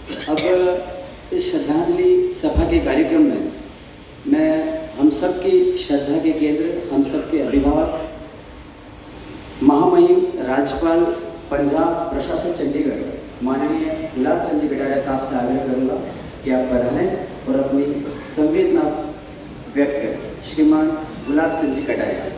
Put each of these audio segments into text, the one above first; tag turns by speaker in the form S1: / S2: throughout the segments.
S1: अब इस श्रद्धांजलि सभा के कार्यक्रम में मैं हम सब की श्रद्धा के केंद्र, हम सब के अभिभावक, महामहिम राज्यपाल पंजाब प्रशासन चंडीगढ़ माननीय गुलाब चंद जी कटारिया साहब से आग्रह करूँगा कि आप पधारें और अपनी संवेदना व्यक्त करें। श्रीमान गुलाब चंद जी कटारिया।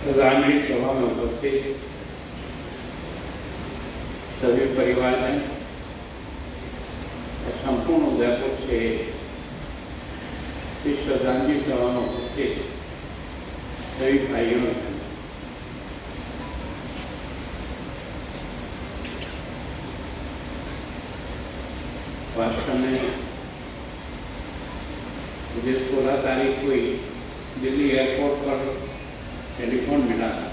S2: श्रद्धांजलि सभा में उपस्थित सभी परिवार में संपूर्ण उदयपुर से इस श्रद्धांजलि सभा में उपस्थित सभी भाइयों में वास्तव में मुझे 16 तारीख को ही दिल्ली एयरपोर्ट पर टेलीफोन मिला था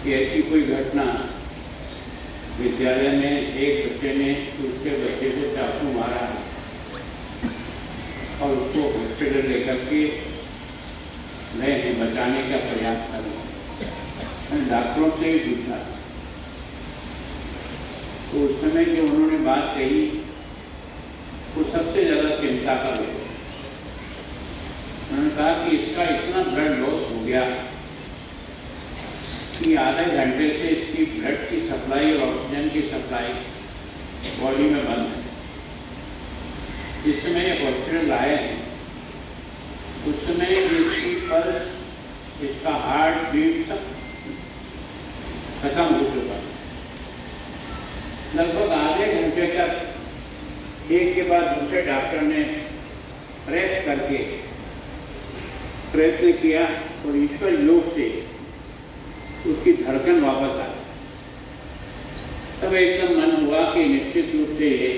S2: कि ऐसी कोई घटना विद्यालय में एक बच्चे ने दूसरे बच्चे को चाकू मारा और उसको हॉस्पिटल लेकर के गए हैं बचाने का प्रयास कर रहे हैं। डॉक्टरों से ही पूछा तो उस समय जो उन्होंने बात कही वो सबसे ज़्यादा चिंता का विषय। उन्होंने कहा कि इसका इतना ब्लड लॉस हो गया कि आधे घंटे से इसकी ब्लड की सप्लाई और ऑक्सीजन की सप्लाई बॉडी में बंद है। जिस समय ये हॉस्पिटल आए हैं उस समय इसकी पल्स, इसका हार्ट बीट सब खत्म हो चुका। लगभग आधे घंटे तक एक के बाद दूसरे डॉक्टर ने प्रेस करके प्रयत्न किया और ईश्वर योग से उसकी धड़कन वापस आई। तब एकदम मन हुआ कि निश्चित रूप से ये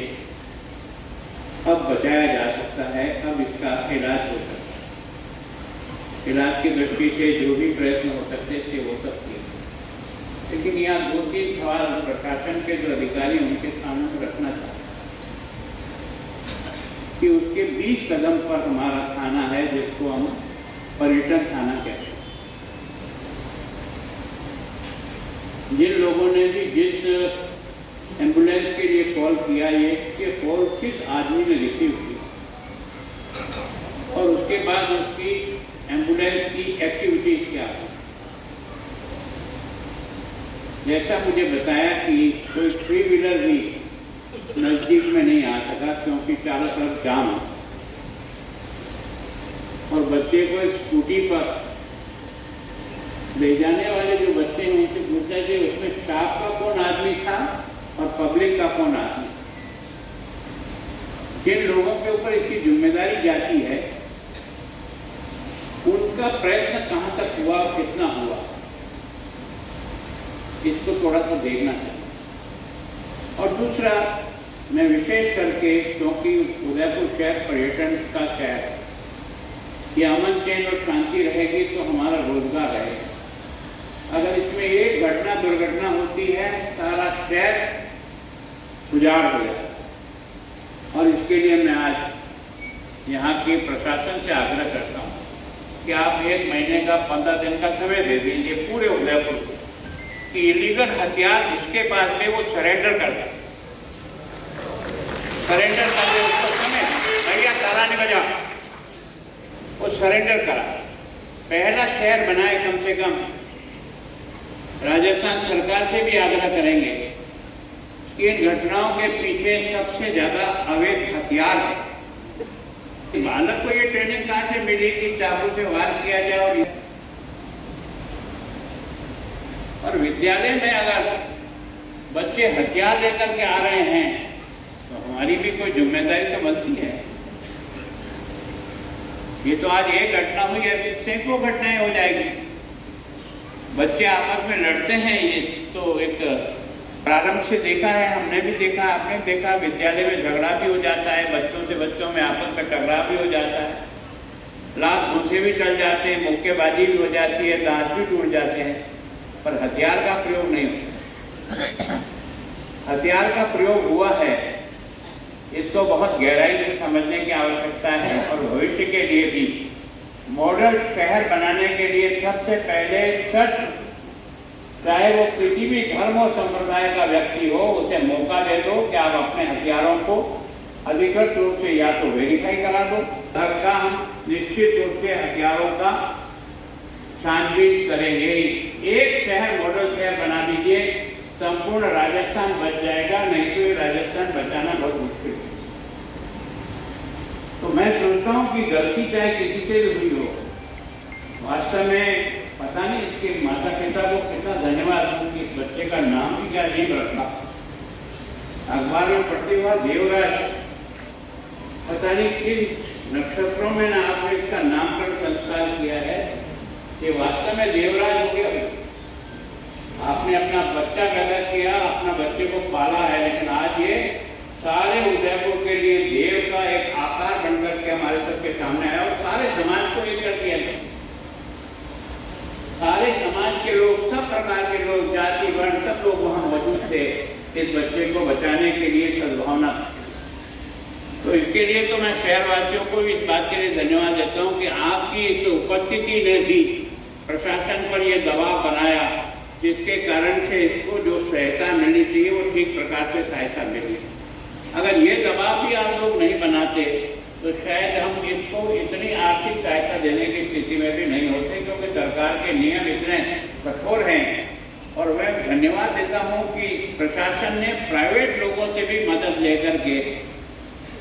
S2: अब बचाया जा सकता है, अब इसका इलाज हो सकता है। इलाज की दृष्टि से जो भी प्रयत्न हो सकते थे वो सब किए, लेकिन यहाँ 2-3 सवाल प्रशासन के जो अधिकारी उनके सामने रखना चाहते कि उसके 20 कदम पर हमारा थाना है जिसको हम पर्यटन थाना कहते हैं। जिन लोगों ने भी जिस एम्बुलेंस के लिए कॉल किया, ये कॉल किस आदमी ने रिसीव की और उसके बाद उसकी एम्बुलेंस की एक्टिविटीज क्या है। जैसा मुझे बताया कि कोई 3 व्हीलर भी नजदीक में नहीं आ सका क्योंकि चारों तरफ जाम है और बच्चे को एक स्कूटी पर ले जाने वाले जो बच्चे हैं उनसे पूछा कि उसमें स्टाफ का कौन आदमी था और पब्लिक का कौन आदमी। जिन लोगों के ऊपर इसकी जिम्मेदारी जाती है उनका प्रयत्न कहाँ तक हुआ और कितना हुआ, इसको थोड़ा सा देखना चाहिए। और दूसरा, मैं विशेष करके क्योंकि उदयपुर शहर पर्यटन का शहर है, कि अमन चैन और शांति रहेगी तो हमारा रोजगार रहेगा। अगर इसमें एक घटना दुर्घटना होती है सारा शहर उजाड़ हो जाता। और इसके लिए मैं आज यहाँ के प्रशासन से आग्रह करता हूँ कि आप 1 महीने का 15 दिन का समय दे दीजिए पूरे उदयपुर को कि इलीगल हथियार जिसके पास में वो सरेंडर कर दे, सरेंडर कर दे। उसको समय भैया ताला नहीं बजा, वो सरेंडर करा। पहला शहर बनाए कम से कम। राजस्थान सरकार से भी आग्रह करेंगे कि इन घटनाओं के पीछे सबसे ज्यादा अवैध हथियार है। बालक को ये ट्रेनिंग कहाँ से मिली कि चाकू से वार किया जाए। और विद्यालय में अगर बच्चे हथियार लेकर के आ रहे हैं तो हमारी भी कोई जिम्मेदारी तो बनती है। ये तो आज एक घटना हुई है, सैकड़ों घटनाएं हो जाएगी। बच्चे आपस में लड़ते हैं, ये तो एक प्रारंभ से देखा है, हमने भी देखा, आपने देखा। विद्यालय में झगड़ा भी हो जाता है, बच्चों से बच्चों में आपस में टकराव भी हो जाता है, लात घूंसे भी चल जाते हैं, मुक्केबाजी भी हो जाती है, दांत भी टूट जाते हैं, पर हथियार का प्रयोग नहीं होता। हथियार का प्रयोग हुआ है, इसको बहुत गहराई से समझने की आवश्यकता है। और भविष्य के लिए भी मॉडल शहर बनाने के लिए सबसे पहले शर्त, चाहे वो किसी भी धर्म और संप्रदाय का व्यक्ति हो, उसे मौका दे दो कि आप अपने हथियारों को अधिकृत रूप से या तो वेरीफाई करा दो, धर्म का हम निश्चित रूप से हथियारों का छानबीन करेंगे। एक शहर मॉडल शहर बना दीजिए, संपूर्ण राजस्थान बच जाएगा, नहीं तो ये राजस्थान बचाना बहुत मुश्किल है। तो मैं सोचता हूँ कि गलती चाहे किसी से भी हुई हो, वास्तव में पता नहीं इसके माता पिता को कितना धन्यवाद दूँ कि इस बच्चे का नाम भी क्या अजीब रखा। अखबार में पढ़ते हुआ देवराज, पता नहीं किन नक्षत्रों में ना आपने इसका नामकरण संस्कार किया है कि वास्तव में देवराज हो गया। आपने अपना बच्चा पैदा किया, अपना बच्चे को पाला है, लेकिन आज ये सारे उदयपुर के लिए देव का एक आकार बनकर के हमारे सबके सामने आया और सारे समाज को एक कर दिया। सारे समाज के लोग, सब प्रकार के लोग, जाति वर्ण सब लोग वहां मौजूद थे इस बच्चे को बचाने के लिए, सद्भावना। तो इसके लिए तो मैं शहरवासियों को भी इस बात के लिए धन्यवाद देता हूँ कि आपकी इस उपस्थिति ने भी प्रशासन पर यह दबाव बनाया, जिसके कारण से इसको जो सहायता मिलनी चाहिए वो ठीक प्रकार से सहायता मिली। अगर ये दबाव भी आप लोग नहीं बनाते तो शायद हम इसको इतनी आर्थिक सहायता देने की स्थिति में भी नहीं होते, क्योंकि सरकार के नियम इतने कठोर हैं। और मैं धन्यवाद देता हूं कि प्रशासन ने प्राइवेट लोगों से भी मदद लेकर के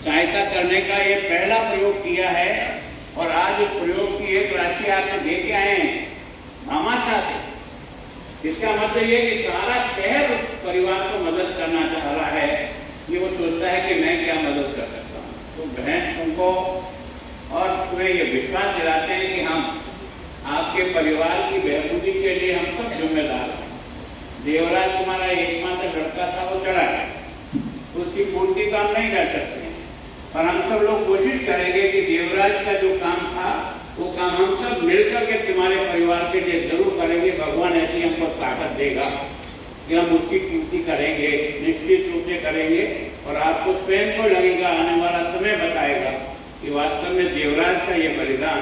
S2: सहायता करने का ये पहला प्रयोग किया है। और आज इस प्रयोग की एक राशि आप दे के आए हैं भामाशाह से। इसका मतलब ये कि सारा शहर उस परिवार को मदद करना चाह रहा है, ये वो सोचता है कि मैं क्या मदद कर सकता हूँ। तो बहन उनको और तुम्हें ये विश्वास दिलाते हैं कि हम आपके परिवार की बहबूदी के लिए हम सब जिम्मेदार हैं। देवराज तुम्हारा एकमात्र लड़का था, वो चला गया, उसकी पूर्ति काम नहीं कर सकते, पर हम सब लोग कोशिश करेंगे कि देवराज का जो काम था वो काम हम सब मिलकर के तुम्हारे परिवार के लिए जरूर करेंगे। भगवान ऐसी हमको ताकत देगा कि हम उसकी पूर्ति करेंगे, निश्चित रूप से करेंगे। और आपको स्वयं को लगेगा, आने वाला समय बताएगा कि वास्तव में देवराज का ये बलिदान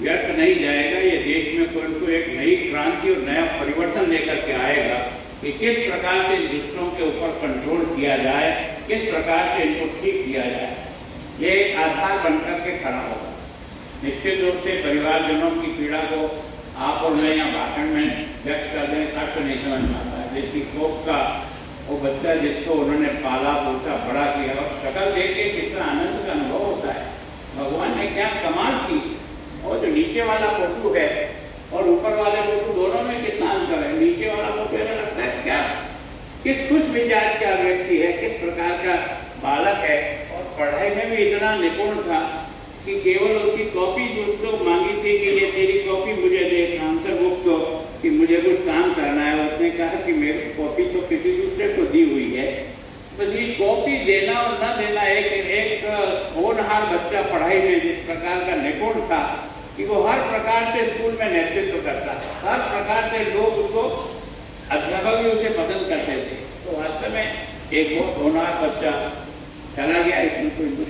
S2: व्यर्थ नहीं जाएगा। ये देश में कोई एक नई क्रांति और नया परिवर्तन लेकर के आएगा कि किस प्रकार से दुष्टों के ऊपर कंट्रोल किया जाए, किस प्रकार से इनको ठीक किया जाए। ये एक आधार बनकर के खड़ा होगा। निश्चित रूप से परिवारजनों की पीड़ा को आप और मैं यहाँ भाषण में व्यक्त कर दें, अर्थ नहीं समझ में आता है। जैसी कोप का वो बच्चा जिसको उन्होंने पाला पोसा बड़ा किया, और शक्ल देख के कितना आनंद का अनुभव होता है। भगवान ने क्या कमाल की। और जो नीचे वाला फोटो है और ऊपर वाले फोटो, दोनों में कितना अंतर है। नीचे वाला फोटो ऐसा लगता है क्या किस खुश मिजाज का व्यक्ति है, किस प्रकार का बालक है, और पढ़ाई में भी इतना निपुण था कि केवल उसकी कॉपी जो मांगी थी कि ये तेरी कॉपी मुझे दे, आंसर बुक तो कि मुझे कुछ काम करना है। उसने कहा कि मेरी कॉपी तो किसी दूसरे को दी हुई है। बस ये कॉपी देना और न देना, एक होनहार बच्चा पढ़ाई में जिस प्रकार का निपुण था कि वो हर प्रकार से स्कूल में नेतृत्व करता था, हर प्रकार से लोग उसको, अध्यापक भी उसे पसंद करते थे। तो वास्तव में एक बहुत होनहार बच्चा चला गया। इसमें कोई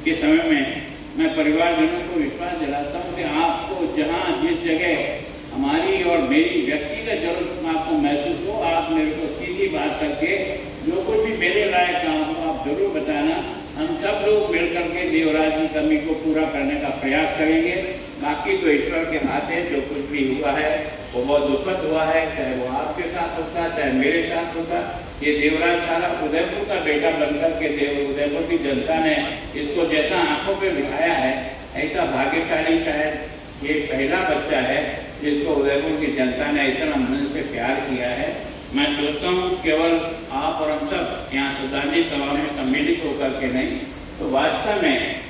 S2: के समय में मैं परिवारजनों को विश्वास दिलाता हूँ कि आपको जहाँ जिस जगह हमारी और मेरी व्यक्तिगत जरूरत आपको महसूस हो, आप मेरे को सीधी बात करके जो कुछ भी मेरे लायक काम हो आप जरूर बताना। हम सब लोग मिलकर के देवराज की कमी को पूरा करने का प्रयास करेंगे। बाकी तो ईश्वर के हाथ है। जो कुछ भी हुआ है वो बहुत दुखद हुआ है, चाहे वो आपके साथ होता, चाहे मेरे साथ होता। ये देवराज सारा उदयपुर का बेटा बनकर के उदयपुर की जनता ने इसको जैसा आंखों पे बिठाया है, ऐसा भाग्यशाली शायद ये पहला बच्चा है जिसको उदयपुर की जनता ने इतना मन से प्यार किया है। मैं सोचता हूँ केवल आप और हम सब यहाँ श्रद्धांजलि सभा में सम्मिलित होकर के नहीं, तो वास्तव में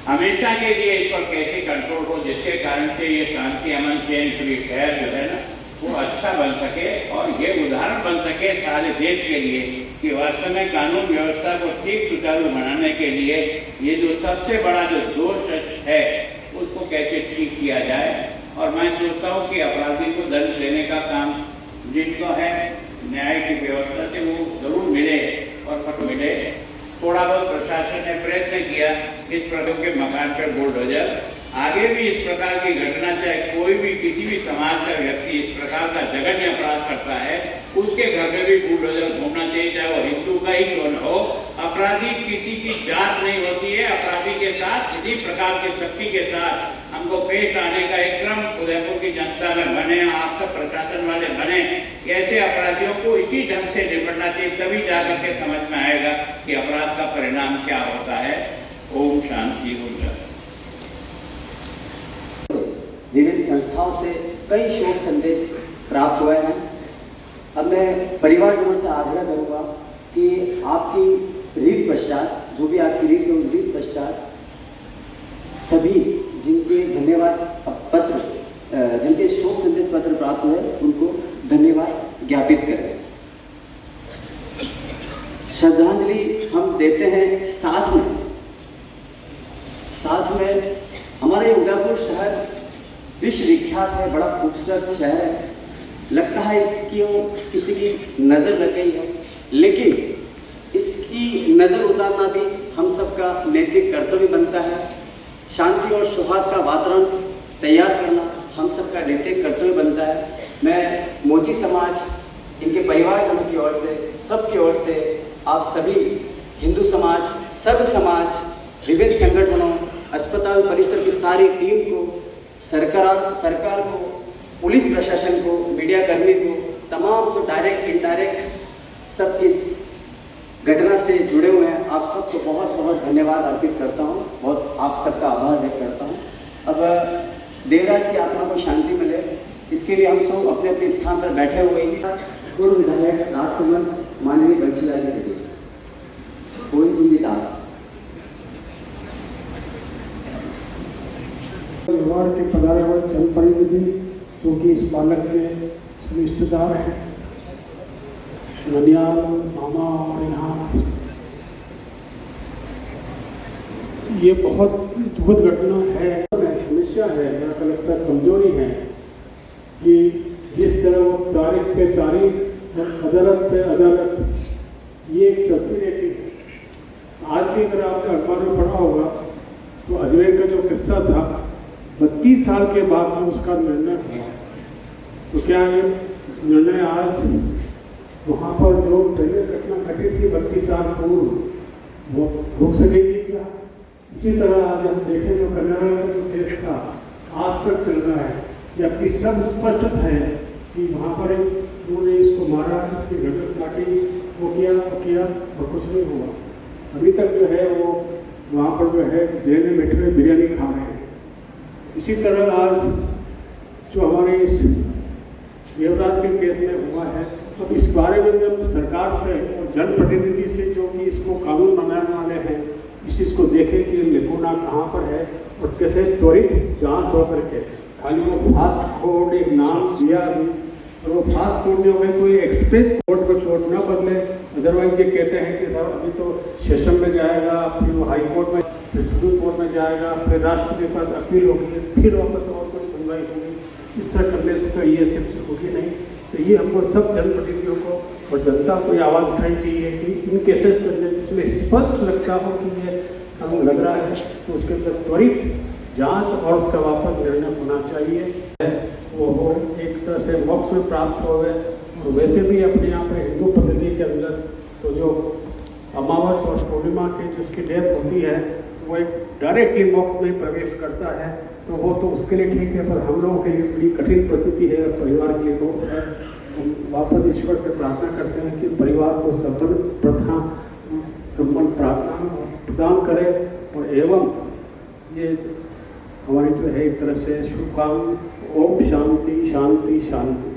S2: हमेशा के लिए इस पर कैसे कंट्रोल हो, जिसके कारण से ये शांति अमन चैन फ्री शहर जो है ना वो अच्छा बन सके और ये उदाहरण बन सके सारे देश के लिए कि वास्तव में कानून व्यवस्था को ठीक सुचारू बनाने के लिए ये जो सबसे बड़ा जो दोष है उसको कैसे ठीक किया जाए। और मैं सोचता हूँ कि अपराधी को दंड देने का काम जिनको है न्याय की व्यवस्था से वो जरूर मिले और फट मिले। थोड़ा बहुत प्रशासन ने प्रयत्न किया इस प्रकार के मकान पर बुलडोजर, आगे भी इस प्रकार की घटना चाहे कोई भी किसी भी समाज का व्यक्ति इस प्रकार का जघन्य अपराध करता है उसके घर में भी बुलडोजर घूमना चाहिए, चाहे वो हिंदू का ही क्यों न हो। अपराधी किसी की जात नहीं होती है, अपराधी के साथ किसी प्रकार की शक्ति के साथ हमको पेश आने का एक क्रम उदयपुर की जनता में बने, आप सब प्रशासन वाले बने, ऐसे अपराधियों को इसी ढंग से निपटना चाहिए, तभी जाकर के समझ में आएगा कि अपराध का परिणाम क्या होता है। ओम शांति। ओम शांति।
S1: विभिन्न संस्थाओं से कई शोक संदेश प्राप्त हुए हैं। अब मैं परिवारजनों से आग्रह करूँगा कि आपकी रीत पश्चात जो भी आपकी रीत है उस रीत पश्चात सभी जिनके धन्यवाद पत्र जिनके शोक संदेश पत्र प्राप्त हुए उनको धन्यवाद ज्ञापित करें। श्रद्धांजलि हम देते हैं साथ में हमारा ये उदयपुर शहर विश्व विख्यात है, बड़ा खूबसूरत शहर है। लगता है इसकी किसी की नज़र लग गई है, लेकिन इसकी नज़र उतारना भी हम सबका नैतिक कर्तव्य बनता है। शांति और सौहार्द का वातावरण तैयार करना हम सबका नैतिक कर्तव्य बनता है। मैं मोची समाज, इनके परिवारजनों की ओर से, सबकी ओर से आप सभी हिंदू समाज, सब समाज, विभिन्न संगठनों, अस्पताल परिसर की सारी टीम को, सरकार को, पुलिस प्रशासन को, मीडिया कर्मी को, तमाम जो डायरेक्ट इनडायरेक्ट सब इस घटना से जुड़े हुए हैं, आप सबको बहुत बहुत धन्यवाद अर्पित करता हूँ, बहुत आप सबका आभार व्यक्त करता हूँ। अब देवराज की आत्मा को शांति मिले, इसके लिए हम सब अपने अपने स्थान पर बैठे हुए हैं। पूर्व विधायक राजसमंद माननीय बंशीलाल जी कोई जिम्मेदार
S3: परिवार के पधारे हुए जनप्रतिनिधि जो कि इस बालक के रिश्तेदार हैं, ननियाल मामा और यहाँ ये बहुत दुखद घटना है। समस्या है, मेरा को लगता है कमजोरी है कि जिस तरह वो तारीख पे तारीख और अदालत पे अदालत ये चलती रहती है। आज भी अगर आपने अखबार में पढ़ा होगा तो अजमेर का जो किस्सा था 32 साल के बाद में उसका निर्णय हुआ। तो क्या ये निर्णय आज वहाँ पर जो ट्रेन घटना घटी थी 32 साल पूर्व वो रुक सकेगी क्या? इसी तरह आज हम देखें तो कनाडा का जो केस था आज तक चल रहा है, जबकि सब स्पष्ट है कि वहाँ पर उन्होंने इसको मारा, इसकी गर्दन काटी, वो किया और कुछ नहीं हुआ। अभी तक जो है वो वहाँ पर जो है जेल में बैठे हुए बिरयानी खा रहे हैं। इसी तरह आज जो हमारे इस देवराज के केस में हुआ है, अब इस बारे में हम सरकार से और जनप्रतिनिधि से जो कि इसको कानून बनाने वाले हैं इस चीज़ को देखें कि निपुणा कहाँ पर है और कैसे त्वरित जांच होकर के खाली वो फास्ट फूड एक नाम दिया अभी और वो फास्ट फूड जो है कोई एक्सप्रेस कोर्ट में कोर्ट न बदले। अदरवाइज ये कहते हैं कि सर अभी तो सेशन में जाएगा, फिर वो हाई कोर्ट में, फिर सुप्रीम कोर्ट में जाएगा, फिर राष्ट्रपति के पास अपील होगी, फिर वापस और कोई सुनवाई होगी। इस तरह करने से तो ये चीज होगी नहीं। तो ये हमको सब जनप्रतिनिधियों को और जनता को ये आवाज़ उठानी चाहिए कि इन केसेस के अंदर जिसमें स्पष्ट लगता हो कि ये कानून लग रहा है तो उसके अंदर त्वरित जांच और उसका वापस निर्णय होना चाहिए। वो एक तरह से मोक्ष में प्राप्त हो गए। और वैसे भी अपने यहाँ पे हिंदू पद्धति के अंदर तो जो अमावस और पूर्णिमा की जिसकी डेथ होती है वो एक डायरेक्टली मोक्ष में प्रवेश करता है, तो वो तो उसके लिए ठीक है, पर हम लोगों के लिए बड़ी कठिन परिस्थिति है, परिवार के लिए बहुत है। हम वापस ईश्वर से प्रार्थना करते हैं कि परिवार को संपन्न प्रार्थना प्रदान करे और एवं ये हमारी जो है एक तरह से शुभकामना। ओम शांति शांति शांति।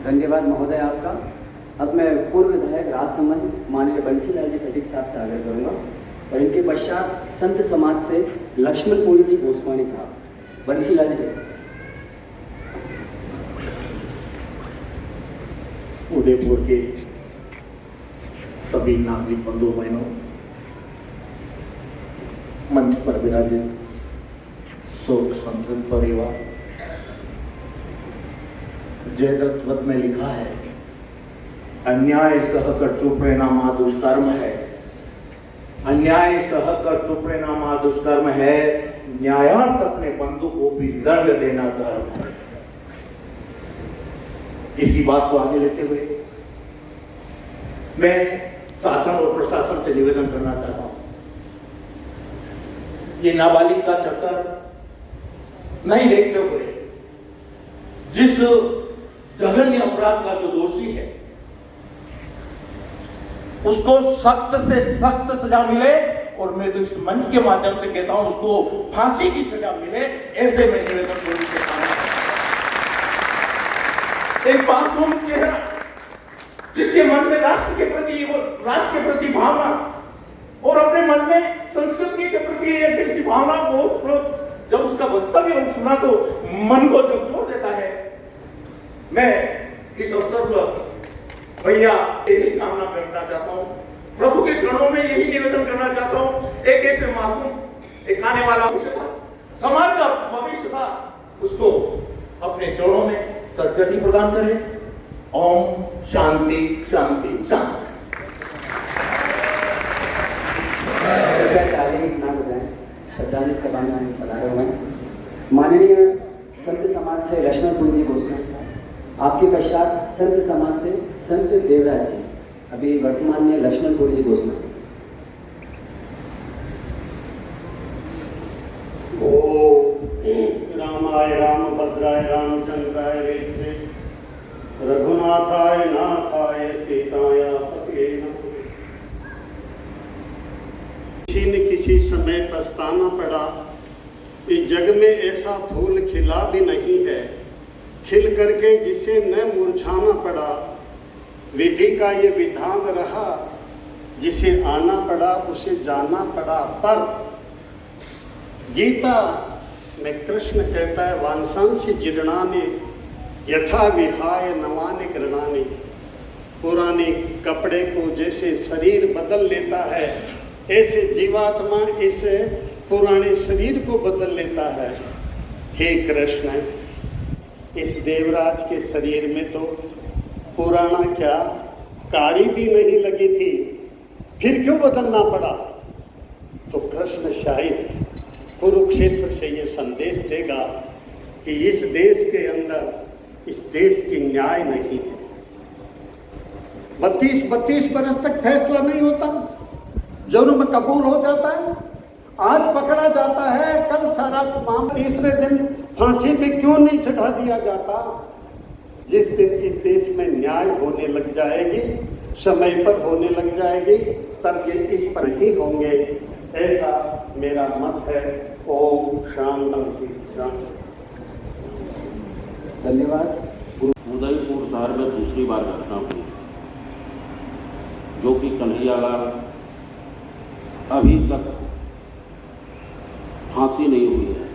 S1: धन्यवाद महोदय आपका। अब मैं पूर्व विधायक राजसमंद माननीय बंशीलाल जी खटीक साहब से आग्रह करूँगा और इनके पश्चात संत समाज से लक्ष्मणपुरी जी गोस्वामी साहब, बंसीलाल जी।
S4: उदयपुर के सभी नागरिक बंधु बहनों, मंच पर विराजित शोक संतृप्त परिवार, जयदत्त में लिखा है, अन्याय सहकर चुप रहना मां दुष्कर्म है, अन्याय सहकर चुप रहना मां दुष्कर्म है, न्यायार्थ अपने बंधु को भी दंड देना धर्म है। इसी बात को आगे लेते हुए मैं शासन और प्रशासन से निवेदन करना चाहता हूं, ये नाबालिग का चक्कर नहीं देखते हुए जिस जघन्य अपराध का जो दोषी है उसको सख्त से सख्त सजा मिले, और मैं तो इस मंच के माध्यम से कहता हूं उसको फांसी की सजा मिले, ऐसे मैं निवेदन करता हूं। एक मासूम चेहरा जिसके मन में राष्ट्र के प्रति भावना और अपने मन में संस्कृति के प्रति एक ऐसी भावना को जब उसका वक्तव्य सुना तो मन को जब जोड़ देता है। मैं इस अवसर पर भैया यही कामना करना चाहता हूँ, प्रभु के चरणों में यही निवेदन करना चाहता हूँ, एक ऐसे मासूम एक आने वाला भविष्य था, समाज का भविष्य था, उसको अपने चरणों में सद्गति प्रदान करें। ओम शांति शांति शांति।
S1: ताली ना बजाएं, श्रद्धांजलि सभा में पधारे हुए माननीय संत समाज से लक्ष्मणपुरी जी गोस्वामी, आपके पश्चात संत समाज से संत देवराज जी, अभी वर्तमान में लक्ष्मणपुरी जी गोस्वामी।
S4: रामाय रामभद्राय रामचंद्राय रेषे रघुनाथाय नाथाय सीताय पतये नमः।
S5: किसी न किसी समय पछताना पड़ा कि जग में ऐसा फूल खिला भी नहीं है, खिल करके जिसे न मुरझाना पड़ा। विधि का ये विधान रहा, जिसे आना पड़ा उसे जाना पड़ा। पर गीता में कृष्ण कहता है, वांसांसि जीर्णानि यथा विहाय नवानि गृणानि। पुराने कपड़े को जैसे शरीर बदल लेता है, ऐसे जीवात्मा इस पुराने शरीर को बदल लेता है। हे कृष्ण, इस देवराज के शरीर में तो पुराना क्या कारी भी नहीं लगी थी, फिर क्यों बदलना पड़ा? तो कृष्ण शायद कुरुक्षेत्र से ये संदेश देगा कि इस देश के अंदर इस देश की न्याय नहीं है। 32 बरस तक फैसला नहीं होता, जुर्म कबूल हो जाता है, आज पकड़ा जाता है, कल सारा मामला, तीसरे दिन फांसी पे क्यों नहीं चढ़ा दिया जाता? जिस दिन इस देश में न्याय होने लग जाएगी, समय पर होने लग जाएगी, तब ये इस पर ही होंगे, ऐसा मेरा मत है। ओम शांति शांति।
S1: धन्यवाद।
S6: उदयपुर शहर में दूसरी बार घटना हुई, जो कि कन्हैयालाल अभी तक फांसी नहीं हुई है।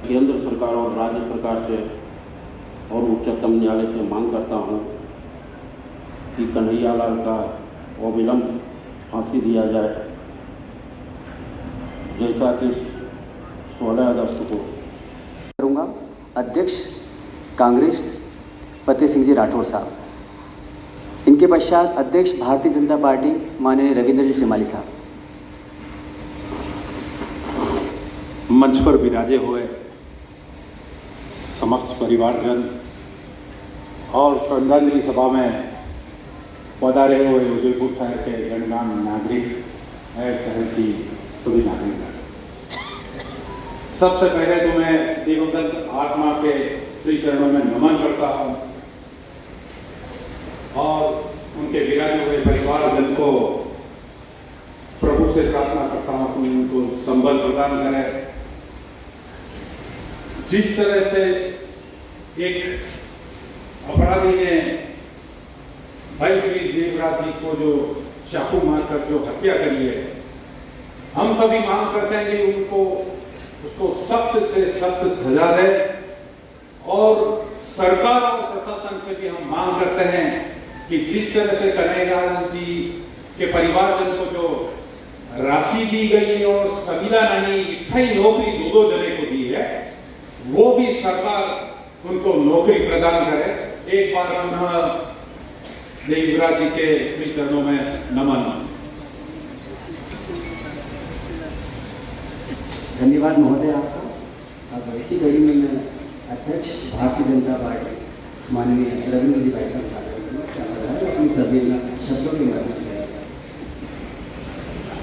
S6: केंद्र सरकार और राज्य सरकार से और उच्चतम न्यायालय से मांग करता हूं कि कन्हैयालाल का अविलंब फांसी दिया जाए, जैसा कि 16 अगस्त को
S1: करूँगा। अध्यक्ष कांग्रेस फतेह सिंह जी राठौर साहब, इनके पश्चात अध्यक्ष भारतीय जनता पार्टी माननीय रविंद्र जी सिमाली साहब।
S7: मंच पर विराजे हुए समस्त परिवारजन और श्रद्धांजलि सभा में पधारे हुए उदयपुर शहर के गणमान्य नागरिक, शहर की सभी नागरिक, सबसे पहले तो मैं दिवंगत आत्मा के श्री चरणों में नमन करता हूँ और उनके विराजे हुए परिवारजन को प्रभु से प्रार्थना करता हूँ कि उनको संबल प्रदान करें। जिस तरह से एक अपराधी ने भाई श्री देवराज जी को जो चाकू मारकर जो हत्या करी है, हम सभी मांग करते हैं कि उसको सख्त से सख्त सजा दे, और सरकार और प्रशासन से भी हम मांग करते हैं कि जिस तरह से कन्हैयालाल जी के परिवारजन को जो राशि दी गई और संविदा नहीं स्थायी नौकरी 2 जने को दी है, वो भी सरकार उनको नौकरी प्रदान करे। एक बार पुनः देवराज जी के श्री चरणों में नमन।
S1: धन्यवाद महोदय आपका। अब इसी कड़ी में मैं अध्यक्ष भारतीय जनता पार्टी माननीय रविंद्र जी भाई साहब अपनी सभी शब्दों के माध्यम से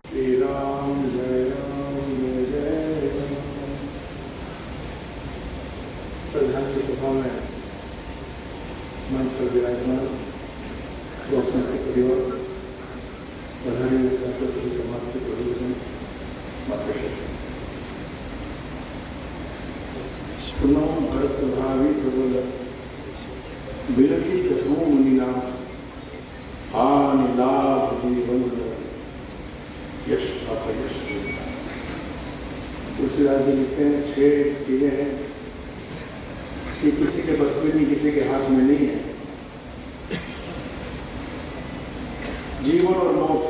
S3: श्री राम जय राम जय जय राम। प्रधान की सभा में मंच पर विराजमान लोकसंख्या परिवार, प्रधानी सभी समाज के प्रबंधन माता सुनो भरत प्रभावी प्रबल बिलखी कथो मुनिनाथ आन लाभ जीवन यश अपयश। तुलसीदास जी लिखते हैं 6 चीजें हैं कि किसी के बस में नहीं, किसी के हाथ में नहीं है। जीवन और मौत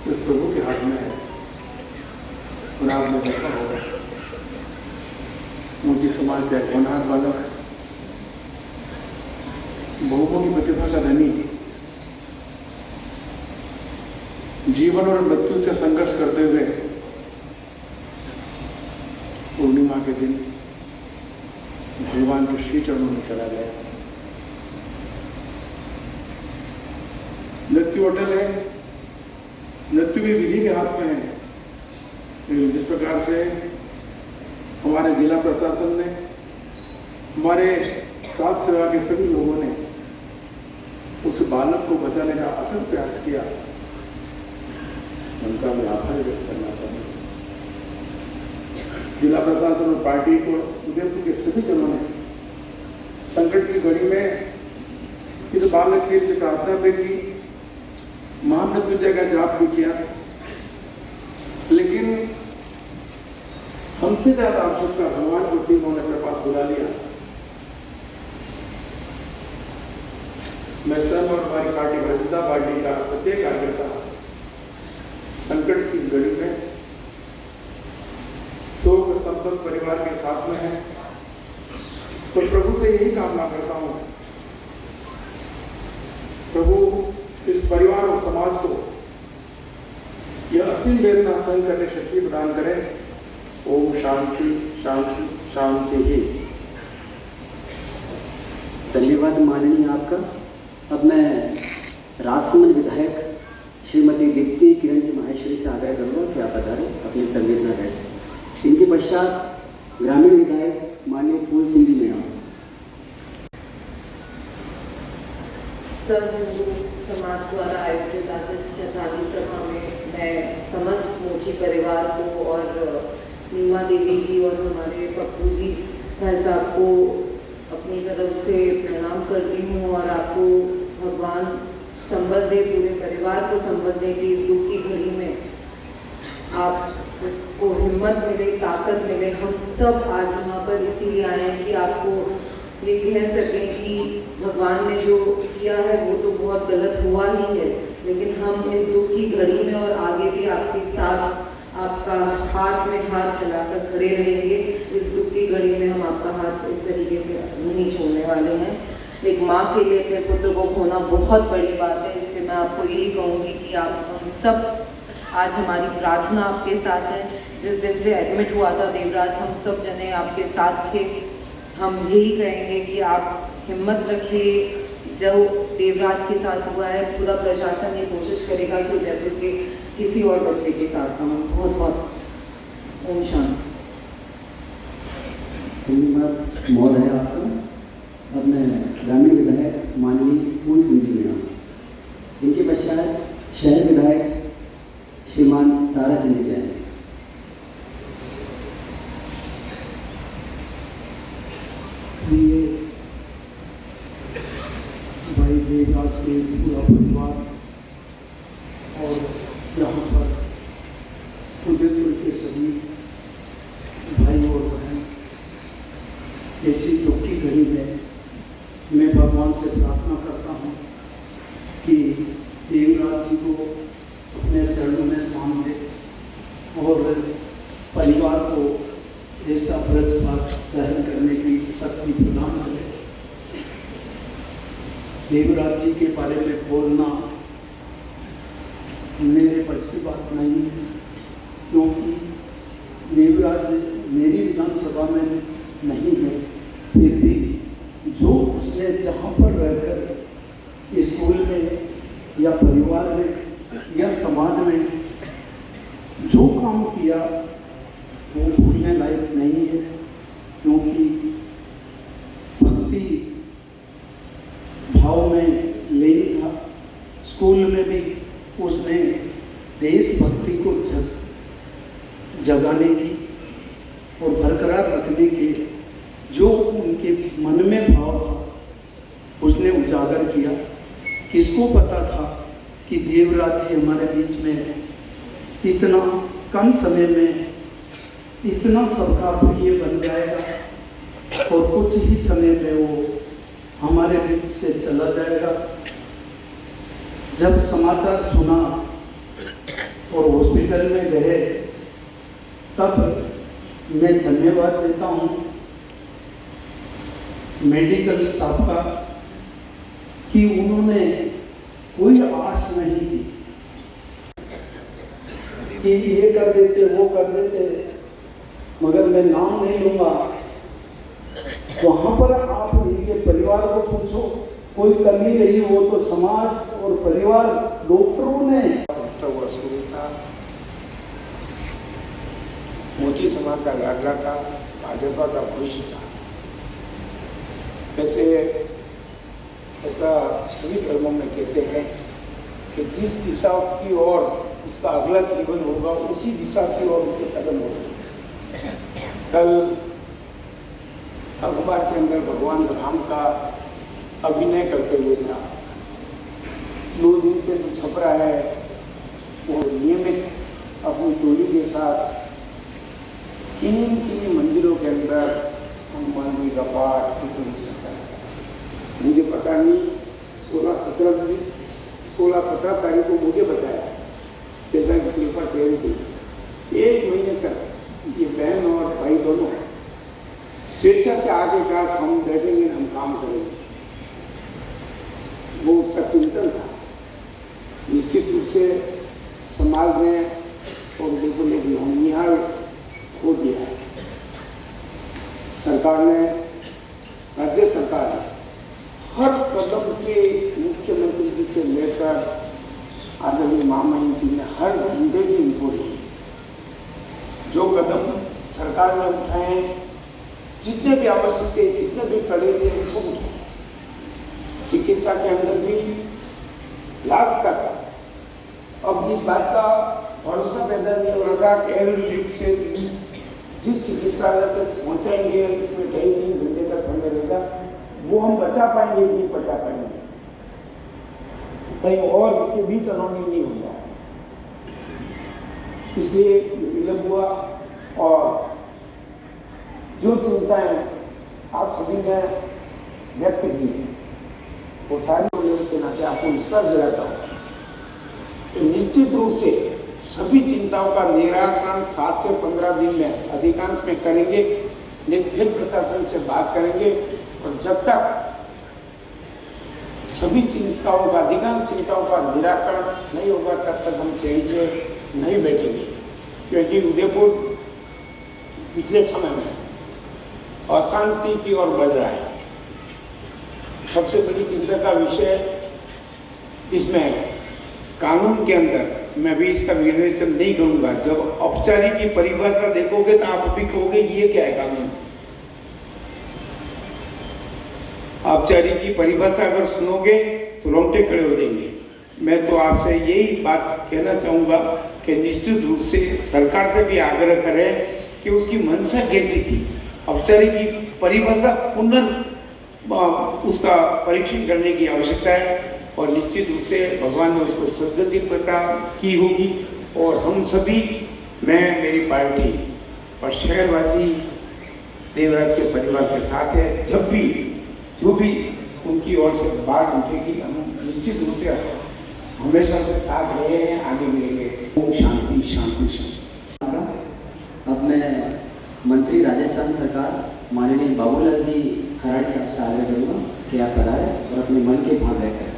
S3: उस प्रभु के हाथ में है। और आपने देखा होगा उनकी समाज का होनहार बालक, बहुमुखी प्रतिभा का धनी, जीवन और मृत्यु से संघर्ष करते हुए पूर्णिमा के दिन भगवान के श्री चरणों में चला गया। मृत्यु अटल है, मृत्यु भी विधि के हाथ में है। जिस प्रकार से हमारे जिला प्रशासन ने, हमारे स्वास्थ्य सेवा के सभी लोगों ने उस बालक को बचाने का अथक प्रयास किया, उनका मैं आभार व्यक्त करना चाहूँगा। जिला प्रशासन और पार्टी को, उदयपुर के सभी जनों ने संकट की घड़ी में इस बालक के लिए प्रार्थना भी की, महामृत्युंजय का जाप भी किया, लेकिन हमसे ज्यादा आवश्यकता भगवान को थी, उन्होंने अपने पास बुला लिया। मैं स्वयं और हमारी पार्टी भारतीय जनता पार्टी का प्रत्येक कार्यकर्ता संकट की इस घड़ी में शोक संतप्त परिवार के साथ में है, तो प्रभु से यही कामना करता हूं, प्रभु इस परिवार और समाज को यह असीम वेदना सहन करने की शक्ति प्रदान करें। ओम शांति शांति शांति ही।
S1: धन्यवाद माननीय आपका। अब मैं राजसमंद विधायक श्रीमती दीप्ति किरण जी माहेश्वरी से आग्रह करूँगा कि आप पधारें, अपनी संवेदना है। इनके पश्चात ग्रामीण विधायक माननीय फूल सिंह जी मीणा।
S8: सब हिंदू समाज द्वारा आयोजित आज इस शताब्दी सभा में मैं समस्त मोची परिवार को और नीमा देवी जी और हमारे पप्पू जी भाई साहब को अपनी तरफ से प्रणाम करती हूँ, और आपको भगवान संबल दे, पूरे परिवार को संबल दे कि इस दुख की घड़ी में आपको हिम्मत मिले, ताकत मिले। हम सब आज यहाँ पर इसीलिए आए हैं कि आपको ये कह सकें कि भगवान ने जो किया है वो तो बहुत गलत हुआ ही है, लेकिन हम इस दुख की घड़ी में और आगे भी आपके साथ आपका हाथ में हाथ मिलाकर खड़े रहेंगे। इस दुख की घड़ी में हम आपका हाथ इस तरीके से नहीं छोड़ने वाले हैं। एक माँ के लिए अपने पुत्र को खोना बहुत बड़ी बात है, इसलिए मैं आपको यही कहूँगी कि आप हम सब आज हमारी प्रार्थना आपके साथ है। जिस दिन से एडमिट हुआ था देवराज, हम सब जने आपके साथ थे। हम यही कहेंगे कि आप हिम्मत रखिए। जो देवराज के साथ हुआ है, पूरा प्रशासन ये कोशिश करेगा कि उदयपुर के किसी और बच्चे के साथ हम बहुत बहुत ओम शांति।
S1: धन्यवाद महोदय आपका। अब मैं ग्रामीण विधायक माननीय फूल सिंह जी मीणा, इनके पश्चात शहर विधायक श्रीमान ताराचंद जैन।
S3: भाई देवराज के पूरा परिवार और यहाँ पर दुख की घड़ी में मैं भगवान से प्रार्थना करता हूँ कि देवराज जी को अपने चरणों में स्थान दे और परिवार को ऐसा ब्रजपात सहन करने की शक्ति प्रदान करे। देवराज जी के बारे में बोलना मेरे बस की बात नहीं है, क्योंकि देवराज मेरी विधानसभा में नहीं है, फिर भी जो उसने जहाँ पर रहकर स्कूल में या परिवार में या समाज में जो काम किया वो भूलने लायक नहीं है, क्योंकि भक्ति भाव में लीन था। स्कूल में भी उसने देशभक्ति को जगाने की और बरकरार रखने के जो उनके मन में भाव था उसने उजागर किया। किसको पता था कि देवराज जी हमारे बीच में इतना कम समय में इतना सबका प्रिय बन जाएगा और कुछ ही समय में वो हमारे बीच से चला जाएगा। जब समाचार सुना और हॉस्पिटल में गए तब मैं धन्यवाद देता हूँ मेडिकल स्टाफ का कि उन्होंने कोई आस नहीं दी कि ये कर देते वो कर देते, मगर मैं नाम नहीं लूँगा। वहाँ पर आप इनके परिवार को पूछो, कोई कमी रही हो तो समाज और परिवार डॉक्टरों ने
S9: मोची समाज का लाडला था, भाजपा का भविष्य था। ऐसा सभी धर्मों में कहते हैं कि जिस दिशा की ओर उसका अगला जीवन होगा उसी दिशा की ओर उसके कदम होंगे। कल अखबार के अंदर भगवान राम का अभिनय करते हुए था। 2 दिन से जो छप रहा है वो नियमित अपनी टोली के साथ किन्हीं मंदिरों के अंदर हनुमान जी का पाठ करता है। मुझे पता नहीं 16-17 तारीख को मुझे बताया, जैसा कि शिल्पा कह रही थी, 1 महीने तक ये बहन और भाई दोनों स्वेच्छा से आगे का हम बैठेंगे, हम काम करेंगे। वो उसका चिंतन था। निश्चित रूप से समाज में और बिल्कुल एक नौनिहाल खो दिया है। सरकार ने, राज्य सरकार ने हर कदम के मुख्यमंत्री जी से लेकर आदरणीय महामहिम जी ने हर घंटे की रिपोर्ट ली। जो कदम सरकार ने उठाए, जितने भी आवश्यक थे, जितने भी खड़े थे, सब उठाए। चिकित्सा के अंदर भी लास्ट तक अब इस बात का भरोसा पैदा नहीं हो रहा कि एयर लिफ्ट से जिस चिकित्सालय तक पहुंचाएंगे इसमें 2.5-3 घंटे का समय रहेगा, वो हम बचा पाएंगे कि नहीं बचा पाएंगे, कहीं और इसके बीच अनहोनी नहीं हो जाए। इसलिए विलंब हुआ और जो चिंताएं आप सभी ने व्यक्त की है वो सारी के नाते आपको विश्वास दिलाता हूँ तो निश्चित रूप से सभी चिंताओं का निराकरण 7 से 15 दिन में अधिकांश में करेंगे। लेकिन फिर प्रशासन से बात करेंगे और जब तक सभी चिंताओं का, अधिकांश चिंताओं का निराकरण नहीं होगा तब तक हम चैन से नहीं बैठेंगे, क्योंकि उदयपुर पिछले समय में अशांति की ओर बढ़ रहा है। सबसे बड़ी चिंता का विषय इसमें कानून के अंदर, मैं भी इसका विवेचन नहीं करूंगा। जब औपचारिक की परिभाषा देखोगे तो आप अभी कहोगे ये क्या है कानून। औपचारिक की परिभाषा अगर सुनोगे तो रोंगटे खड़े हो जाएंगे। मैं तो आपसे यही बात कहना चाहूंगा कि निश्चित रूप से सरकार से भी आग्रह करें कि उसकी मंशा कैसी थी। औपचारिक की परिभाषा उसका परीक्षण करने की आवश्यकता है और निश्चित रूप से भगवान ने उसको सद्गति प्रदान की होगी। और हम सभी, मैं, मेरी पार्टी और शहरवासी देवराज के परिवार के साथ है। जब भी जो भी उनकी ओर से बात उठेगी हम निश्चित रूप से हमेशा से साथ रहे हैं, आगे मिलेंगे। ओम शांति शांति शांति।
S1: अब मैं मंत्री राजस्थान सरकार माननीय बाबूलाल जी खराड़ी साहब से आगे करूँगा कि आप पधारें और अपने मन के भाव व्यक्त करें।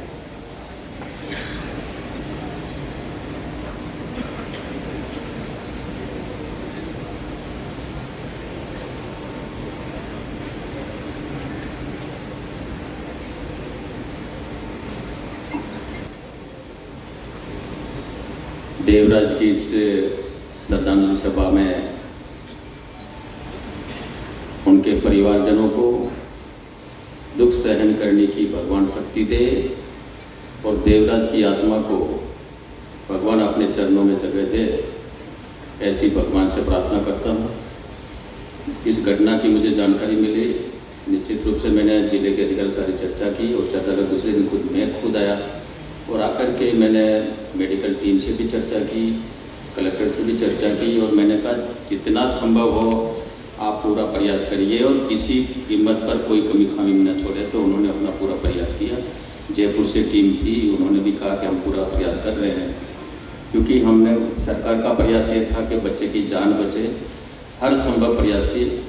S10: देवराज की इस श्रद्धांजलि सभा में उनके परिवारजनों को दुख सहन करने की भगवान शक्ति दे और देवराज की आत्मा को भगवान अपने चरणों में जगह दे, ऐसी भगवान से प्रार्थना करता हूँ। इस घटना की मुझे जानकारी मिली, निश्चित रूप से मैंने जिले के अधिकारी सारी चर्चा की और चर्चा कर दूसरे दिन मैं खुद आया और आकर के मैंने मेडिकल टीम से भी चर्चा की, कलेक्टर से भी चर्चा की और मैंने कहा जितना संभव हो आप पूरा प्रयास करिए और किसी कीमत पर कोई कमी खामी न छोड़े। तो उन्होंने अपना पूरा प्रयास किया। जयपुर से टीम थी, उन्होंने भी कहा कि हम पूरा प्रयास कर रहे हैं, क्योंकि हमने सरकार का प्रयास ये था कि बच्चे की जान बचे, हर संभव प्रयास किए,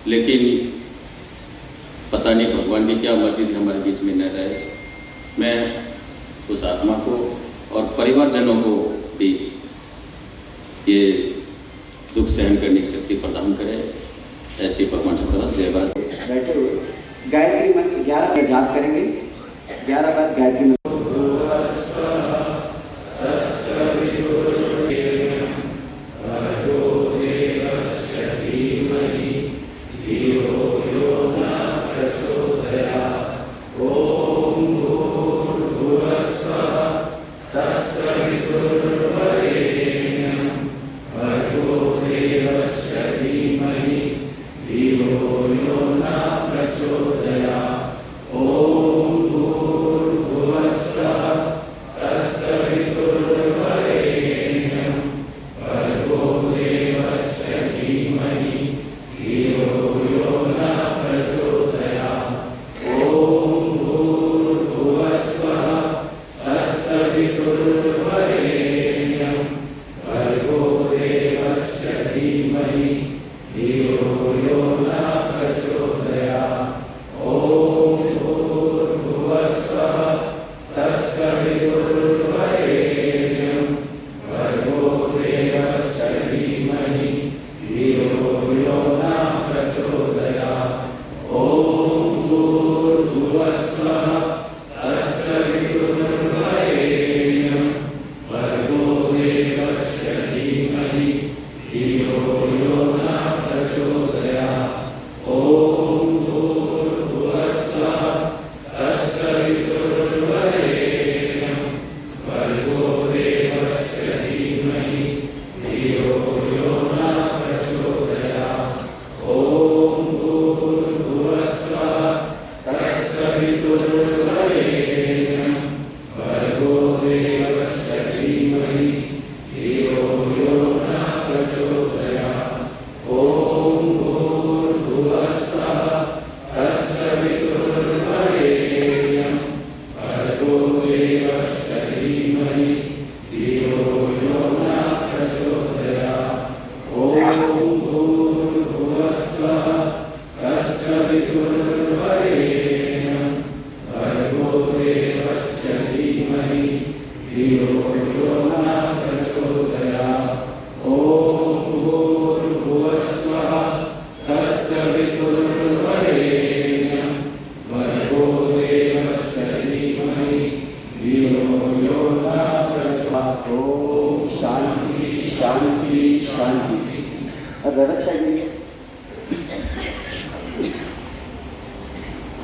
S10: लेकिन पता नहीं भगवान की क्या मर्जी थी हमारे बीच में न रहे। मैं उस आत्मा को और परिवारजनों को भी ये दुख सहन करने की शक्ति प्रदान करे, ऐसी भगवान से प्रार्थना। जय भारत।
S1: बैठे हुए गायत्री मंत्र 11 का जाप करेंगे। 11 बार गायत्री मंत्र।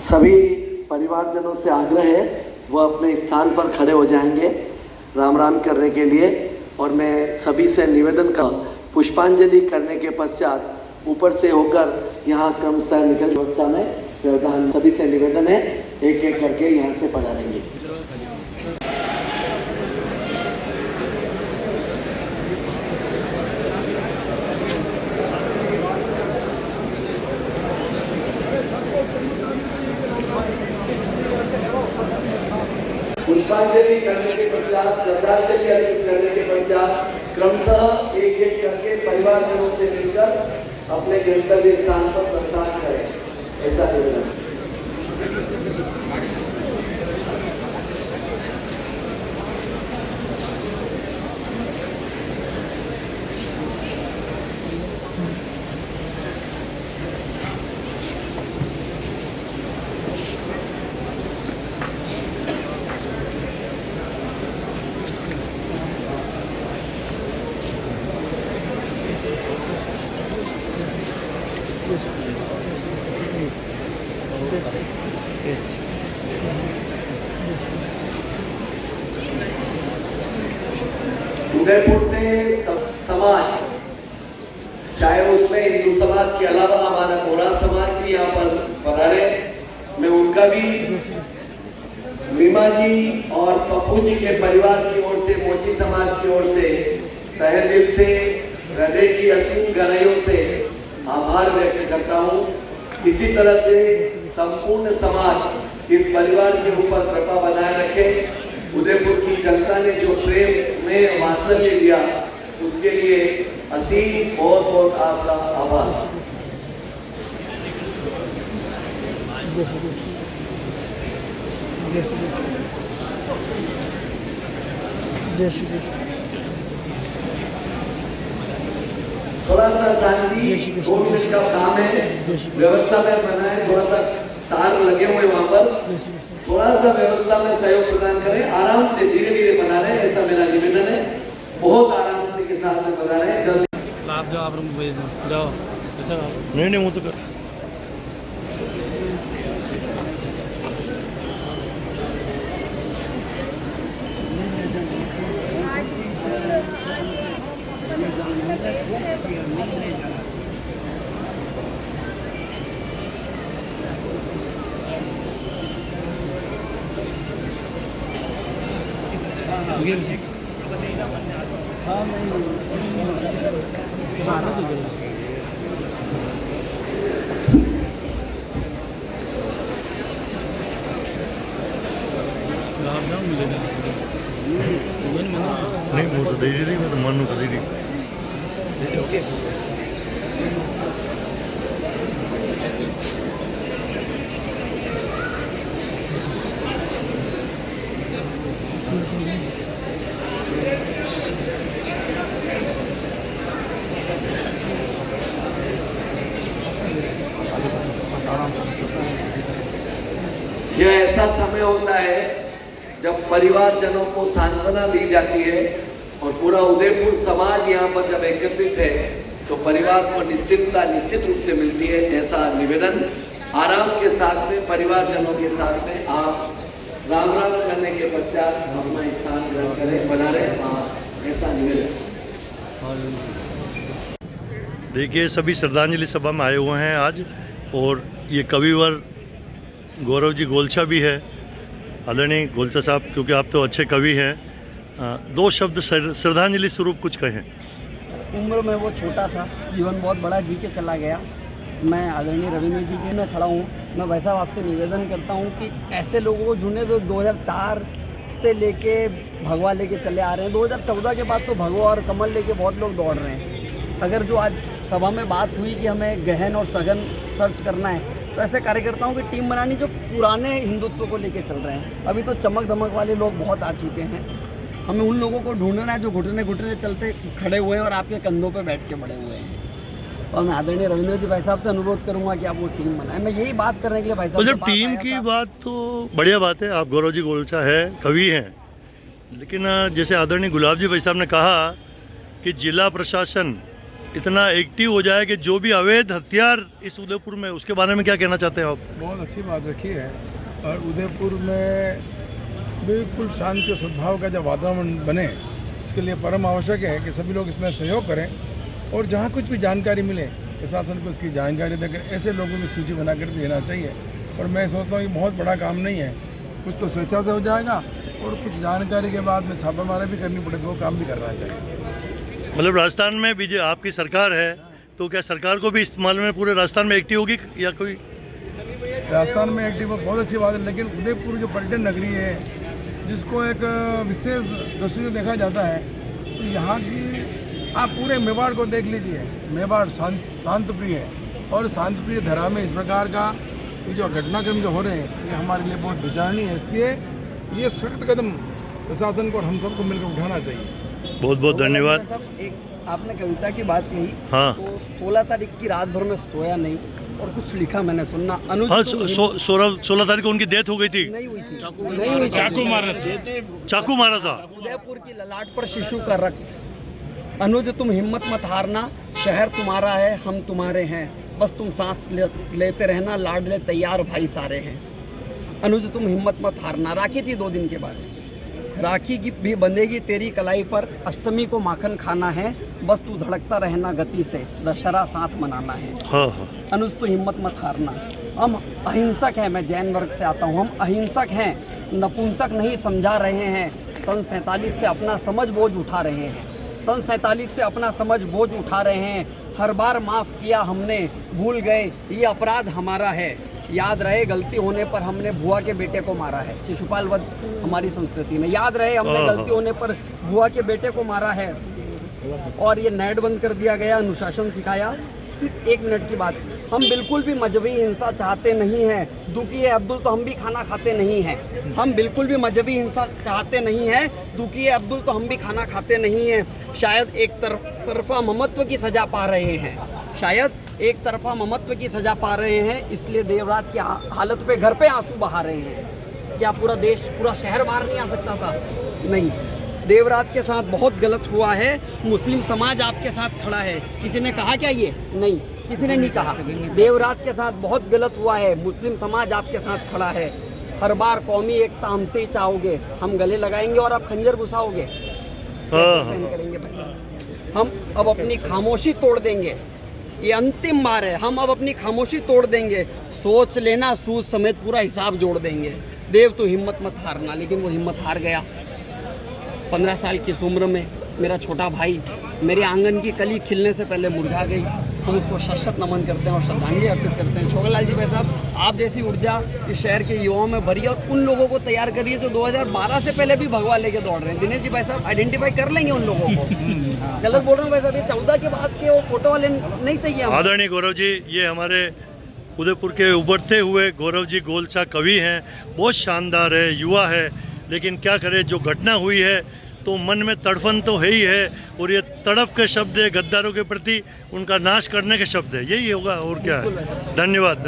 S11: सभी परिवारजनों से आग्रह है वह अपने स्थान पर खड़े हो जाएंगे राम राम करने के लिए। और मैं सभी से निवेदन कर पुष्पांजलि करने के पश्चात ऊपर से होकर यहाँ क्रमशः निकल व्यवस्था में व्यवधान। सभी से निवेदन है एक एक करके यहाँ से पधारेंगे। पुष्पांजलि करने के पश्चात, श्रद्धांजलि अर्पित करने के पश्चात क्रमशः एक एक करके परिवारजनों से मिलकर अपने गंतव्य स्थान पर प्रस्थान करें, ऐसा निवेदन। उदयपुर से समाज, चाहे उसमें हिंदू समाज के अलावा हमारा कोड़ा समाज भी यहाँ पर पधारे, मैं उनका भी रीमा जी और पप्पू जी के परिवार की ओर से, मोची समाज की ओर से तहे दिल से, हृदय की असीम गहराइयों से आभार व्यक्त करता हूँ। इसी तरह से संपूर्ण समाज इस परिवार के ऊपर कृपा बनाए रखे। उदयपुर की जनता ने जो प्रेम स्नेह वात्सल्य दिया, उसके लिए असीम बहुत बहुत आपका आभार। थोड़ा सा शांति, 2 मिनट का काम है, व्यवस्था में बनाए, थोड़ा सा तार लगे हुए वहां पर, थोड़ा सा व्यवस्था में सहयोग प्रदान करें, आराम से धीरे धीरे बना रहे, ऐसा मेरा निवेदन है। बहुत आराम से के साथ में बना रहे, जल्दी
S12: आप जाओ, आप भेज दो, जाओ ऐसा
S13: नहीं वो तो कर नहीं वो तो दे रही, मैं तो मानू कर दे रही।
S11: यह ऐसा समय होता है जब परिवारजनों को सांत्वना दी जाती है और पूरा उदयपुर समाज यहाँ पर जब एकत्रित है तो परिवार को निश्चितता निश्चित रूप से मिलती है। ऐसा निवेदन आराम के साथ में, परिवारजनों के साथ में आप राम राम करने के पश्चात अपना स्थान ग्रहण करें, बना रहे, ऐसा निवेदन।
S13: देखिए सभी श्रद्धांजलि सभा में आए हुए हैं आज, और ये कविवर गौरव जी गोलछा भी है। आदरणीय गोलछा साहब, क्योंकि आप तो अच्छे कवि हैं, 2 शब्द श्रद्धांजलि स्वरूप कुछ कहें।
S14: उम्र में वो छोटा था, जीवन बहुत बड़ा जी के चला गया। मैं आदरणीय रविंद्र जी के में खड़ा हूँ। मैं भाई साहब आपसे निवेदन करता हूँ कि ऐसे लोगों को ढूंढे तो 2004 से लेके भगवा लेके चले आ रहे हैं। 2014 के बाद तो भगवा और कमल लेके बहुत लोग दौड़ रहे हैं। अगर जो आज सभा में बात हुई कि हमें गहन और सघन सर्च करना है, तो ऐसे कार्यकर्ताओं की टीम बनानी जो पुराने हिंदुत्व को लेके चल रहे हैं। अभी तो चमक धमक वाले लोग बहुत आ चुके हैं। हमें उन लोगों को ढूंढना है जो घुटने घुटने चलते खड़े हुए हैं और आपके कंधों पे बैठ के बड़े हुए हैं। और मैं आदरणीय रविंद्र जी भाई साहब से अनुरोध करूंगा कि आप वो टीम बनाएं। मैं यही बात करने के लिए भाई साहब
S13: जब टीम की बात, तो बढ़िया बात है, आप गौरव जी गोलछा है, कवि हैं, लेकिन जैसे आदरणीय गुलाब जी भाई साहब ने कहा कि जिला प्रशासन इतना एक्टिव हो जाए कि जो भी अवैध हथियार इस उदयपुर में, उसके बारे में क्या कहना चाहते हैं आप?
S15: बहुत अच्छी बात रखी है, और उदयपुर में बिल्कुल शांति और सद्भाव का जब वातावरण बने, इसके लिए परम आवश्यक है कि सभी लोग इसमें सहयोग करें, और जहाँ कुछ भी जानकारी मिले प्रशासन को उसकी जानकारी देकर ऐसे लोगों की सूची बनाकर देना चाहिए। और मैं सोचता हूँ कि बहुत बड़ा काम नहीं है, कुछ तो स्वेच्छा से हो जाएगा और कुछ जानकारी के बाद में छापामारी भी करनी पड़ेगी, वो काम भी करना चाहिए।
S13: मतलब राजस्थान में बीजेपी आपकी सरकार है, तो क्या सरकार को भी इस मामले में पूरे राजस्थान में एक्टिव होगी या कोई?
S15: राजस्थान में एक्टिव हो बहुत अच्छी बात है, लेकिन उदयपुर जो पर्यटन नगरी है, जिसको एक विशेष दृष्टि से देखा जाता है, तो यहाँ की आप पूरे मेवाड़ को देख लीजिए। मेवाड़ शांत प्रिय है और शांत प्रिय धरा में इस प्रकार का ये जो घटनाक्रम जो हो रहे हैं ये हमारे लिए बहुत विचारणीय है। इसलिए ये सख्त कदम प्रशासन को और हम सबको मिलकर उठाना चाहिए।
S13: बहुत बहुत धन्यवाद।
S14: एक आपने कविता की बात कही,
S13: हाँ।
S14: तो 16 तारीख की रात भर में सोया नहीं और कुछ लिखा मैंने सुनना।
S13: हाँ, 16 तारीख को उनकी डेथ हो गई थी।
S14: नहीं हुई थी, नहीं हुई थी।
S13: चाकू मारा था।
S14: उदयपुर की ललाट पर शिशु का रक्त। अनुज तुम हिम्मत मत हारना, शहर तुम्हारा है हम तुम्हारे हैं, बस तुम सांस लेते रहना, लाडले तैयार भाई सारे हैं। अनुज तुम हिम्मत मत हारना। राखी थी 2 दिन के बाद। राखी की भी बंधेगी तेरी कलाई पर, अष्टमी को माखन खाना है, बस तू धड़कता रहना गति से, दशहरा साथ मनाना है।
S13: हाँ हाँ।
S14: अनुज तू हिम्मत मत हारना। हम अहिंसक हैं, मैं जैन वर्ग से आता हूँ, हम अहिंसक हैं, नपुंसक नहीं समझा रहे हैं। सन 47 से अपना समझ बोझ उठा रहे हैं, सन 47 से अपना समझ बोझ उठा रहे हैं। हर बार माफ़ किया हमने, भूल गए ये अपराध हमारा है। याद रहे गलती होने पर हमने बुआ के बेटे को मारा है। शिशुपाल वध हमारी संस्कृति में। याद रहे हमने गलती होने पर बुआ के बेटे को मारा है। और ये नेट बंद कर दिया गया, अनुशासन सिखाया। सिर्फ 1 मिनट की बात, हम बिल्कुल भी मजहबी हिंसा चाहते नहीं हैं। दुखी है अब्दुल तो हम भी खाना खाते नहीं हैं। हम बिल्कुल भी मजहबी हिंसा चाहते नहीं हैं। दुखी है अब्दुल तो हम भी खाना खाते नहीं हैं। शायद एक तरफा ममत्व की सज़ा पा रहे हैं, शायद एक तरफा ममत्व की सज़ा पा रहे हैं, इसलिए देवराज की हालत पे घर पे आंसू बहा रहे हैं। क्या पूरा देश, पूरा शहर बाहर नहीं आ सकता था? नहीं, देवराज के साथ बहुत गलत हुआ है। मुस्लिम समाज आपके साथ खड़ा है। किसी ने कहा क्या ये? नहीं, किसी ने नहीं कहा। देवराज के साथ बहुत गलत हुआ है, मुस्लिम समाज आपके साथ खड़ा है। हर बार कौमी एकता हमसे ही चाहोगे, हम गले लगाएंगे और आप खंजर घुसाओगे, सहन करेंगे भाई साहब। हम अब अपनी खामोशी तोड़ देंगे, ये अंतिम बार है। हम अब अपनी खामोशी तोड़ देंगे, सोच लेना सूद समेत पूरा हिसाब जोड़ देंगे। देव तू हिम्मत मत हारना। लेकिन वो हिम्मत हार गया। 15 साल की इस उम्र में मेरा छोटा भाई मेरे आंगन की कली खिलने से पहले मुरझा गई। हम उसको शत नमन करते हैं और श्रद्धांजलि अर्पित करते हैं। छोगलाल जी भाई साहब, आप जैसी ऊर्जा इस शहर के युवाओं में भरी है और उन लोगों को तैयार करिए जो 2012 से पहले भी भगवा लेके दौड़ रहे हैं। दिनेश जी भाई साहब आइडेंटिफाई कर लेंगे उन लोगों को। गलत बोल रहा हूँ भाई साहब, ये 14 के बाद के वो फोटो वाले नहीं चाहिए।
S13: आदरणीय गौरव जी, ये हमारे उदयपुर के उभरते हुए गौरव जी गोलचा कवि हैं। बहुत शानदार है, युवा है, लेकिन क्या करें, जो घटना हुई है तो मन में तड़फन तो है ही है। और ये तड़प के शब्द है, गद्दारों के प्रति उनका नाश करने के शब्द है। यही होगा और क्या है। धन्यवाद।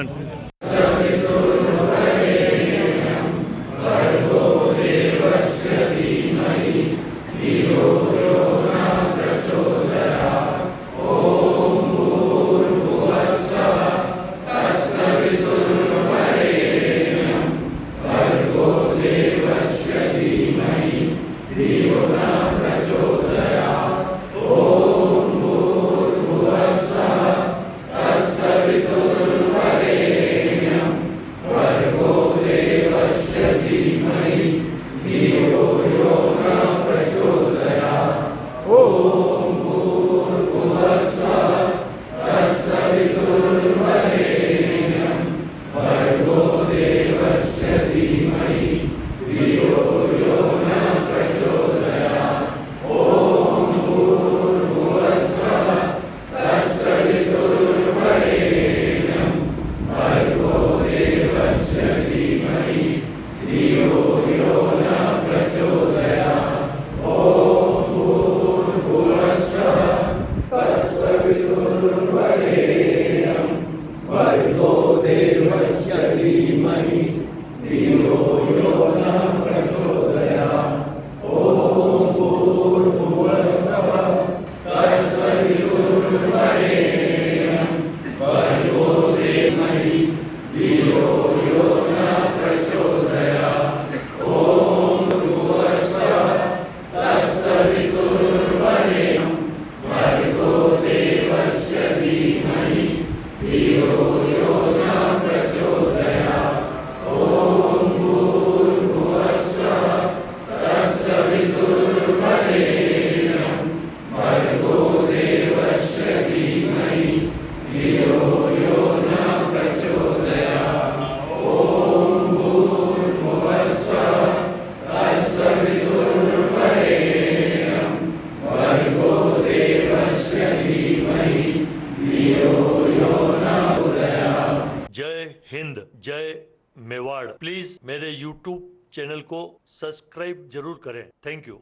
S13: हिंद, जय मेवाड़। प्लीज मेरे YouTube चैनल को सब्सक्राइब जरूर करें। Thank you.